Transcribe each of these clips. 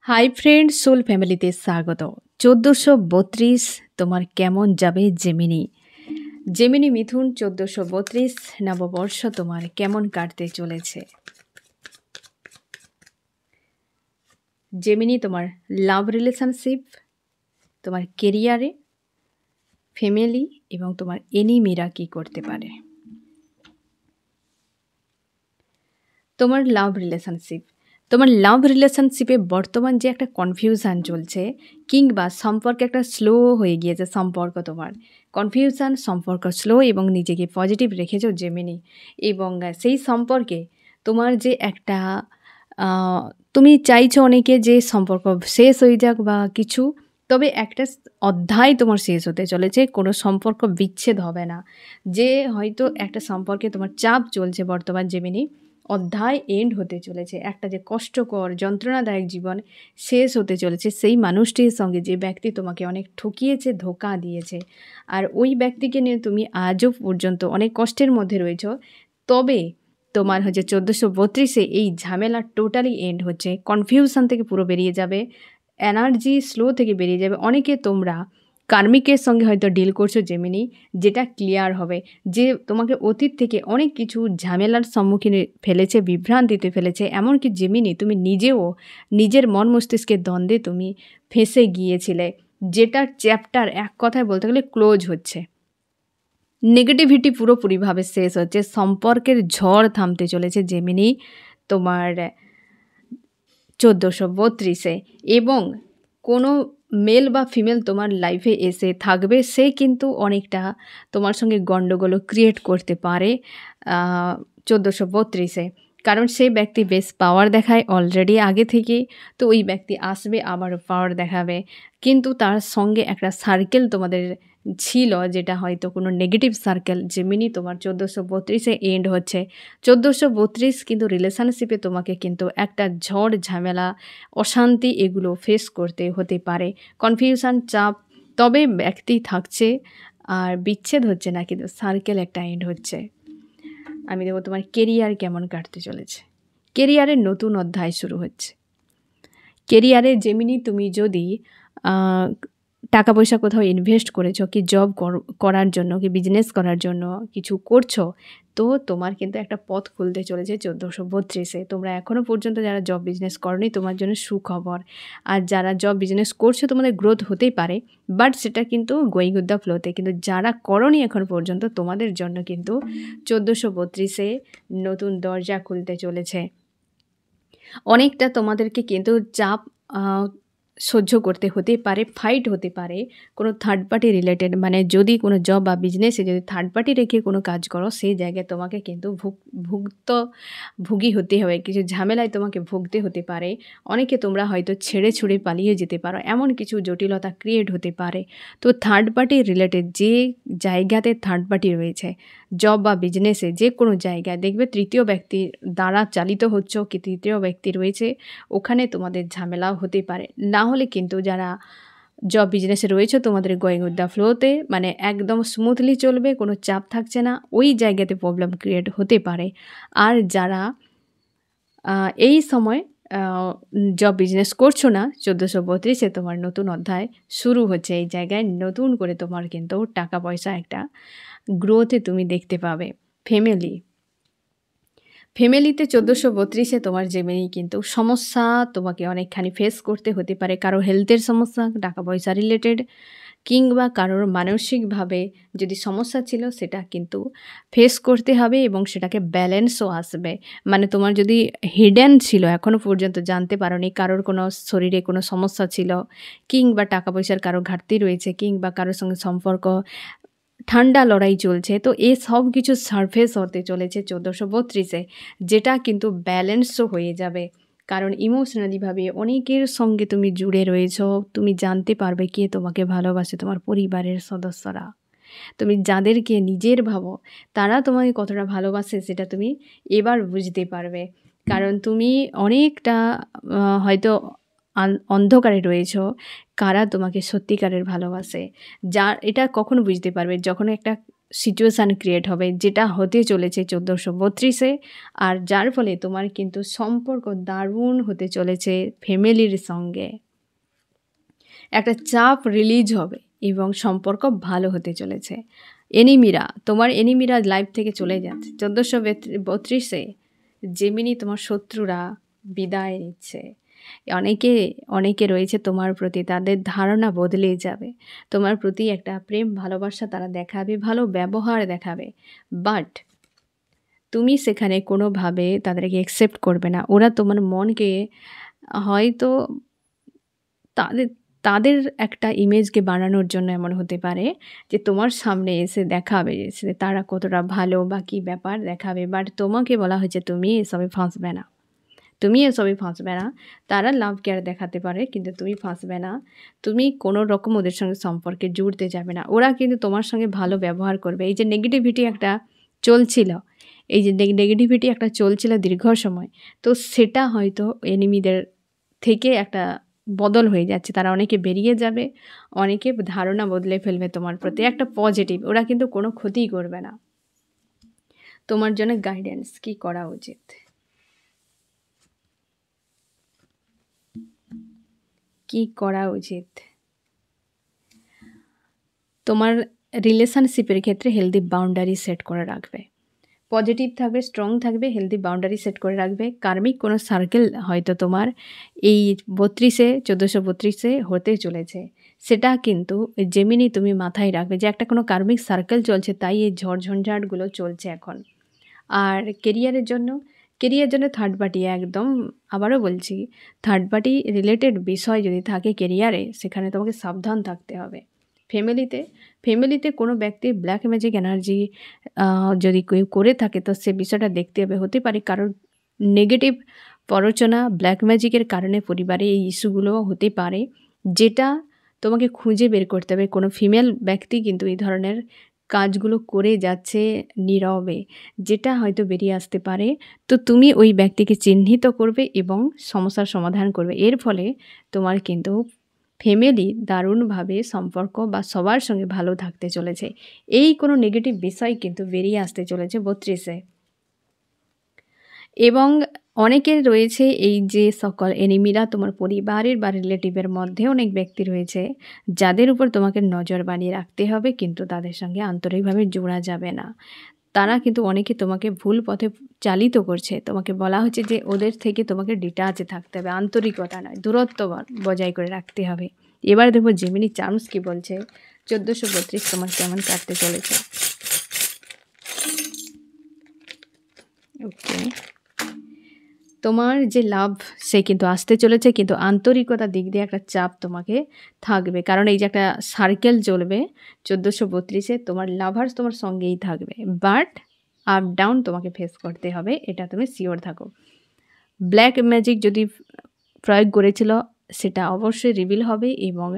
Hi friend soul ফ্যামিলিতে স্বাগত। ১৪৩২ তোমার কেমন যাবে জেমিনি? জেমিনি মিথুন ১৪৩২ নববর্ষ তোমার কেমন কাটতে চলেছে? জেমিনি তোমার লাভ রিলেশনশিপ, তোমার কেরিয়ারে, ফ্যামিলি এবং তোমার এনিমিরা কী করতে পারে? তোমার লাভ রিলেশনশিপে বর্তমান যে একটা কনফিউশান চলছে কিংবা সম্পর্কে একটা স্লো হয়ে গিয়েছে সম্পর্ক, তোমার কনফিউশান, সম্পর্ক স্লো এবং নিজেকে পজিটিভ রেখেছো জেমিনি। এবং সেই সম্পর্কে তোমার যে একটা তুমি চাইছো অনেকে যে সম্পর্ক শেষ হয়ে যাক বা কিছু, তবে একটা অধ্যায় তোমার শেষ হতে চলেছে, কোনো সম্পর্ক বিচ্ছেদ হবে না। যে হয়তো একটা সম্পর্কে তোমার চাপ চলছে বর্তমান জেমিনি, অধ্যায় এন্ড হতে চলেছে। একটা যে কষ্টকর যন্ত্রণাদায়ক জীবন শেষ হতে চলেছে সেই মানুষটির সঙ্গে, যে ব্যক্তি তোমাকে অনেক ঠকিয়েছে, ধোঁকা দিয়েছে, আর ওই ব্যক্তিকে নিয়ে তুমি আজও পর্যন্ত অনেক কষ্টের মধ্যে রয়েছ। তবে তোমার হচ্ছে ১৪৩২ এই ঝামেলা টোটালি এন্ড হচ্ছে, কনফিউশন থেকে পুরো বেরিয়ে যাবে, এনার্জি স্লো থেকে বেরিয়ে যাবে। অনেকে তোমরা কার্মিকের সঙ্গে হয়তো ডিল করছো জেমিনি, যেটা ক্লিয়ার হবে, যে তোমাকে অতীত থেকে অনেক কিছু ঝামেলার সম্মুখীন ফেলেছে, বিভ্রান্তিতে ফেলেছে। এমনকি জেমিনি তুমি নিজেও নিজের মন মস্তিষ্কের দ্বন্দ্বে তুমি ফেঁসে গিয়েছিলে, যেটার চ্যাপ্টার এক কথায় বলতে গেলে ক্লোজ হচ্ছে। নেগেটিভিটি পুরোপুরিভাবে শেষ হচ্ছে, সম্পর্কের ঝড় থামতে চলেছে জেমিনি তোমার ১৪৩২ এবং কোনো মেল বা ফিমেল তোমার লাইফে এসে থাকবে, সে কিন্তু অনেকটা তোমার সঙ্গে গণ্ডগোলও ক্রিয়েট করতে পারে ১৪৩২। কারণ সেই ব্যক্তি বেশ পাওয়ার দেখায় অলরেডি আগে থেকে, তো ওই ব্যক্তি আসবে আবারও পাওয়ার দেখাবে, কিন্তু তার সঙ্গে একটা সার্কেল তোমাদের ছিল, যেটা হয়তো কোনো নেগেটিভ সার্কেল জেমিনি তোমার ১৪৩২ এন্ড হচ্ছে। ১৪৩২ কিন্তু রিলেশনশিপে তোমাকে কিন্তু একটা ঝড় ঝামেলা, অশান্তি এগুলো ফেস করতে হতে পারে, কনফিউশন, চাপ। তবে ব্যক্তি থাকছে আর বিচ্ছেদ হচ্ছে না, কিন্তু সার্কেল একটা এন্ড হচ্ছে। আমি দেখব তোমার কেরিয়ার কেমন কাটতে চলেছে। কেরিয়ারের নতুন অধ্যায় শুরু হচ্ছে। কেরিয়ারে জেমিনি তুমি যদি টাকা পয়সা কোথাও ইনভেস্ট করেছো, কি জব করার জন্য, কি বিজনেস করার জন্য কিছু করছো, তো তোমার কিন্তু একটা পথ খুলতে চলেছে ১৪৩২। তোমরা এখনও পর্যন্ত যারা জব বিজনেস করনি, তোমার জন্য সুখবর। আর যারা জব বিজনেস করছো, তোমাদের গ্রোথ হতেই পারে, বাট সেটা কিন্তু গোয়িং উইথ দ্য ফ্লোতে। কিন্তু যারা করনি এখন পর্যন্ত, তোমাদের জন্য কিন্তু ১৪৩২ নতুন দরজা খুলতে চলেছে। অনেকটা তোমাদেরকে কিন্তু চাপ সহ্য করতে হতে পারে, ফাইট হতে পারে কোনো থার্ড পার্টি রিলেটেড, মানে যদি কোনো জব বা বিজনেসে যদি থার্ড পার্টি রেখে কোনো কাজ করো, সেই জায়গায় তোমাকে কিন্তু ভুগি হতে হবে, কিছু ঝামেলায় তোমাকে ভুগতে হতে পারে। অনেকে তোমরা হয়তো ছেড়ে ছুড়ে পালিয়ে যেতে পারো, এমন কিছু জটিলতা ক্রিয়েট হতে পারে। তো থার্ড পার্টি রিলেটেড যে জায়গাতে থার্ড পার্টি রয়েছে, জব বা বিজনেসে যে কোনো জায়গায় দেখবে তৃতীয় ব্যক্তির দ্বারা চালিত হচ্ছে, কি তৃতীয় ব্যক্তি রয়েছে, ওখানে তোমাদের ঝামেলাও হতে পারে। না হলে কিন্তু যারা জব বিজনেসে রয়েছে, তোমাদের গোয়িং উইথ দ্য ফ্লোতে, মানে একদম স্মুথলি চলবে, কোনো চাপ থাকছে না, ওই জায়গাতে প্রবলেম ক্রিয়েট হতে পারে। আর যারা এই সময় জব বিজনেস করছো না, ১৪৩২ তোমার নতুন অধ্যায় শুরু হচ্ছে। এই জায়গায় নতুন করে তোমার কিন্তু টাকা পয়সা একটা গ্রোথে তুমি দেখতে পাবে। ফ্যামিলিতে ১৪৩২ তোমার জেমিনি কিন্তু সমস্যা তোমাকে অনেকখানি ফেস করতে হতে পারে। কারো হেলথের সমস্যা, টাকা পয়সা রিলেটেড, কিংবা কারোর মানসিকভাবে যদি সমস্যা ছিল, সেটা কিন্তু ফেস করতে হবে এবং সেটাকে ব্যালেন্সও আসবে। মানে তোমার যদি হিডেন ছিল, এখনও পর্যন্ত জানতে পারোনি, কারোর কোনো শরীরে কোনো সমস্যা ছিল, কিংবা টাকা পয়সার কারো ঘাটতি রয়েছে, কিংবা কারোর সঙ্গে সম্পর্ক ঠান্ডা লড়াই চলছে, তো এই সব কিছু সারফেস হতে চলেছে ১৪৩২, যেটা কিন্তু ব্যালেন্সও হয়ে যাবে। কারণ ইমোশনালিভাবে অনেকের সঙ্গে তুমি জুড়ে রয়েছ, তুমি জানতে পারবে কে তোমাকে ভালোবাসে, তোমার পরিবারের সদস্যরা। তুমি যাদেরকে নিজের ভাবো, তারা তোমাকে কতটা ভালোবাসে সেটা তুমি এবার বুঝতে পারবে। কারণ তুমি অনেকটা হয়তো অন্ধকারে রয়েছ, কারা তোমাকে সত্যিকারের ভালোবাসে। এটা কখন বুঝতে পারবে, যখন একটা সিচুয়েশান ক্রিয়েট হবে, যেটা হতে চলেছে 1432-এ। আর যার ফলে তোমার কিন্তু সম্পর্ক দারুণ হতে চলেছে ফ্যামিলির সঙ্গে। একটা চাপ রিলিজ হবে এবং সম্পর্ক ভালো হতে চলেছে। তোমার এনিমিরা লাইফ থেকে চলে যাচ্ছে। 1432-এ জেমিনি তোমার শত্রুরা বিদায় নিচ্ছে। অনেকে রয়েছে তোমার প্রতি, তাদের ধারণা বদলে যাবে। তোমার প্রতি একটা প্রেম ভালোবাসা তারা দেখাবে, ভালো ব্যবহার দেখাবে, বাট তুমি সেখানে কোনোভাবে তাদেরকে অ্যাকসেপ্ট করবে না। ওরা তোমার মনকে হয়তো তাদের তাদের একটা ইমেজকে বানানোর জন্য এমন হতে পারে যে তোমার সামনে এসে দেখাবে যে তারা কতটা ভালো বা কী ব্যাপার দেখাবে, বাট তোমাকে বলা হয়েছে তুমি এসবে ফাঁসবে না, তুমি এসবে ফাঁসবে না। তারা লাভ কেয়ার দেখাতে পারে কিন্তু তুমি ফাঁসবে না। তুমি কোনো রকম ওদের সঙ্গে সম্পর্কে জুড়তে যাবে না। ওরা কিন্তু তোমার সঙ্গে ভালো ব্যবহার করবে। এই যে নেগেটিভিটি একটা চলছিল দীর্ঘ সময়, তো সেটা হয়তো এনিমিদের থেকে একটা বদল হয়ে যাচ্ছে। তারা অনেকে বেরিয়ে যাবে, অনেকে ধারণা বদলে ফেলবে তোমার প্রতি, একটা পজিটিভ। ওরা কিন্তু কোনো ক্ষতিই করবে না। তোমার জন্য গাইডেন্স কি করা উচিত? কি করা উচিত? তোমার রিলেশনশিপের ক্ষেত্রে হেলদি বাউন্ডারি সেট করে রাখবে। পজিটিভ থাকবে, স্ট্রং থাকবে, হেলদি বাউন্ডারি সেট করে রাখবে। কার্মিক কোনো সার্কেল হয়তো তোমার এই 1432-এ হতে চলেছে, সেটা কিন্তু জেমিনি তুমি মাথায় রাখবে যে একটা কোনো কার্মিক সার্কেল চলছে, তাই এই ঝড়ঝঞ্ঝাটগুলো চলছে এখন। আর কেরিয়ারের জন্য থার্ড পার্টি, একদম আবারও বলছি, থার্ড পার্টি রিলেটেড বিষয় যদি থাকে কেরিয়ারে, সেখানে তোমাকে সাবধান থাকতে হবে। ফ্যামিলিতে কোনো ব্যক্তি ব্ল্যাক ম্যাজিক এনার্জি যদি কেউ করে থাকে, তো সে বিষয়টা দেখতে হবে। হতে পারে কারোর নেগেটিভ প্ররোচনা, ব্ল্যাক ম্যাজিকের কারণে পরিবারে এই ইস্যুগুলো হতে পারে, যেটা তোমাকে খুঁজে বের করতে হবে। কোনো ফিমেল ব্যক্তি কিন্তু এই ধরনের কাজগুলো করে যাচ্ছে নীরবে, যেটা হয়তো বেরিয়ে আসতে পারে। তো তুমি ওই ব্যক্তিকে চিহ্নিত করবে এবং সমস্যার সমাধান করবে। এর ফলে তোমার কিন্তু ফ্যামিলি দারুণভাবে সম্পর্ক বা সবার সঙ্গে ভালো থাকতে চলেছে। এই কোনো নেগেটিভ বিষয় কিন্তু বেরিয়ে আসতে চলেছে 32-এ। এবং অনেকের রয়েছে এই যে সকল এনিমিরা তোমার পরিবারের বা রিলেটিভের মধ্যে অনেক ব্যক্তি রয়েছে যাদের উপর তোমাকে নজর বানিয়ে রাখতে হবে, কিন্তু তাদের সঙ্গে আন্তরিকভাবে জোড়া যাবে না। তারা কিন্তু অনেকে তোমাকে ভুল পথে চালিত করছে। তোমাকে বলা হচ্ছে যে ওদের থেকে তোমাকে ডিটাচে থাকতে হবে, আন্তরিকতা নয়, দূরত্ব বজায় করে রাখতে হবে। এবার দেখবো জেমিনি চার্মস কি বলছে। 1432 তোমার কেমন কাটতে চলেছে। ওকে, তোমার যে লাভ সে কিন্তু আসতে চলেছে, কিন্তু আন্তরিকতার দিক দিয়ে একটা চাপ তোমাকে থাকবে, কারণ এই যে একটা সার্কেল চলবে 1432-এ, তোমার লাভার্স তোমার সঙ্গেই থাকবে, বাট আপ ডাউন তোমাকে ফেস করতে হবে, এটা তুমি শিওর থাকো। ব্ল্যাক ম্যাজিক যদি প্রয়োগ করেছিল সেটা অবশ্যই রিভিল হবে, এবং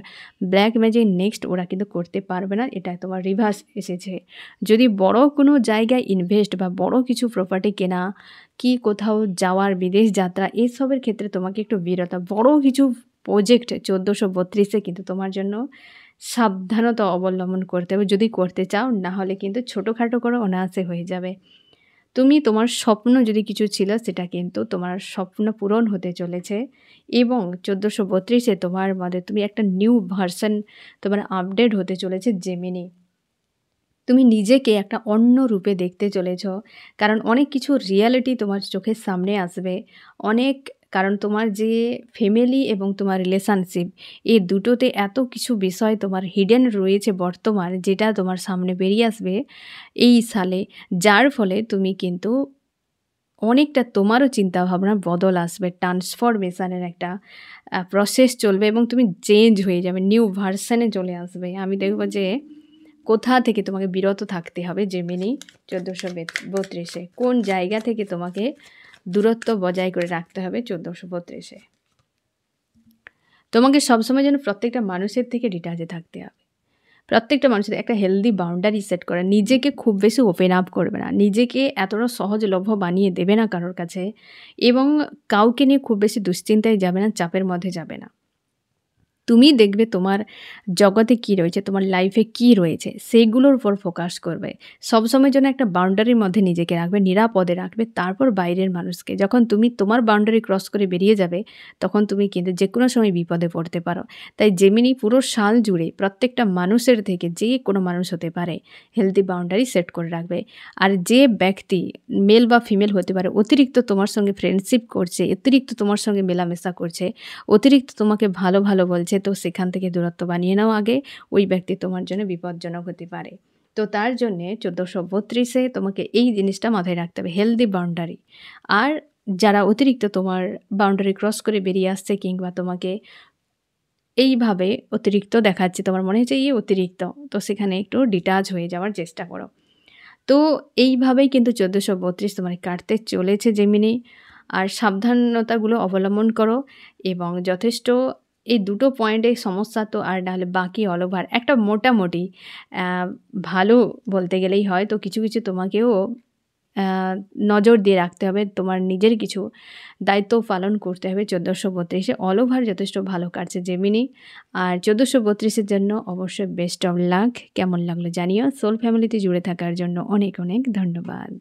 ব্ল্যাক ম্যাজিক নেক্সট ওরা কিন্তু করতে পারবে না, এটা তোমার রিভার্স এসেছে। যদি বড় কোনো জায়গায় ইনভেস্ট বা বড় কিছু প্রপার্টি কেনা, কি কোথাও যাওয়ার, বিদেশ যাত্রা, এসবের ক্ষেত্রে তোমাকে একটু বিরত, বড় কিছু প্রজেক্ট 1432-এ কিন্তু তোমার জন্য সাবধানতা অবলম্বন করতে হবে যদি করতে চাও, না হলে কিন্তু ছোটোখাটো করে অনায়াসে হয়ে যাবে। তোমার স্বপ্ন যদি কিছু ছিল, সেটা কিন্তু তোমার স্বপ্ন পূরণ হতে চলেছে, এবং 1432-এ তোমার মধ্যে তুমি একটা নিউ ভার্সন তোমার আপডেট হতে চলেছে জেমিনি। তুমি নিজেকে একটা অন্য রূপে দেখতে চলেছ, কারণ অনেক কিছু রিয়ালিটি তোমার চোখের সামনে আসবে। কারণ তোমার যে ফ্যামিলি এবং তোমার রিলেশনশিপ, এই দুটোতে এত কিছু বিষয় তোমার হিডেন রয়েছে বর্তমান, যেটা তোমার সামনে বেরিয়ে আসবে এই সালে, যার ফলে তুমি কিন্তু অনেকটা তোমারও চিন্তাভাবনা বদল আসবে, ট্রান্সফরমেশানের একটা প্রসেস চলবে, এবং তুমি চেঞ্জ হয়ে যাবে, নিউ ভার্সানে চলে আসবে। আমি দেখব যে কোথা থেকে তোমাকে বিরত থাকতে হবে জেমিনি 1432-এ, কোন জায়গা থেকে তোমাকে দূরত্ব বজায় করে রাখতে হবে 1432-এ। তোমাকে সবসময় যেন প্রত্যেকটা মানুষের থেকে ডিটাচে থাকতে হবে, প্রত্যেকটা মানুষের একটা হেলদি বাউন্ডারি সেট করা। নিজেকে খুব বেশি ওপেন আপ করবে না, নিজেকে এতটা সহজলভ্য বানিয়ে দেবে না কারোর কাছে, এবং কাউকে নিয়ে খুব বেশি দুশ্চিন্তায় যাবে না, চাপের মধ্যে যাবে না। তুমি দেখবে তোমার জগতে কি রয়েছে, তোমার লাইফে কি রয়েছে সেইগুলোর উপর ফোকাস করবে। সবসময় যেন একটা বাউন্ডারির মধ্যে নিজেকে রাখবে, নিরাপদে রাখবে। তারপর বাইরের মানুষকে যখন তুমি তোমার বাউন্ডারি ক্রস করে বেরিয়ে যাবে, তখন তুমি কিন্তু যেকোনো সময় বিপদে পড়তে পারো। তাই জেমিনি পুরো সাল জুড়ে প্রত্যেকটা মানুষের থেকে যে কোনো মানুষ হতে পারে হেলদি বাউন্ডারি সেট করে রাখবে। আর যে ব্যক্তি মেল বা ফিমেল হতে পারে অতিরিক্ত তোমার সঙ্গে ফ্রেন্ডশিপ করছে, অতিরিক্ত তোমার সঙ্গে মেলামেশা করছে, অতিরিক্ত তোমাকে ভালো ভালো বলছে, তো সেখান থেকে দূরত্ব বানিয়ে নাও আগে। ওই ব্যক্তি তোমার জন্য বিপজ্জনক হতে পারে। তো তার জন্যে 1432-এ তোমাকে এই জিনিসটা মাথায় রাখতে হবে, হেলদি বাউন্ডারি। আর যারা অতিরিক্ত তোমার বাউন্ডারি ক্রস করে বেরিয়ে আসছে কিংবা তোমাকে এইভাবে অতিরিক্ত দেখাচ্ছে, তোমার মনে হচ্ছে অতিরিক্ত, তো সেখানে একটু ডিটাচ হয়ে যাওয়ার চেষ্টা করো। তো এইভাবেই কিন্তু 1432 তোমার কাটতে চলেছে জেমিনি। আর সাবধানতাগুলো অবলম্বন করো এবং যথেষ্ট এই দুটো পয়েন্টে সমস্যা, তো আর নাহলে বাকি অল ওভার একটা মোটামুটি ভালো বলতে গেলেই হয়। তো কিছু কিছু তোমাকেও নজর দিয়ে রাখতে হবে, তোমার নিজের কিছু দায়িত্ব পালন করতে হবে। 1432-এ অল ওভার যথেষ্ট ভালো কাটছে জেমিনি। আর 1432-এর জন্য অবশ্যই বেস্ট অফ লাক। কেমন লাগলো জানিও। সোল ফ্যামিলিতে জুড়ে থাকার জন্য অনেক অনেক ধন্যবাদ।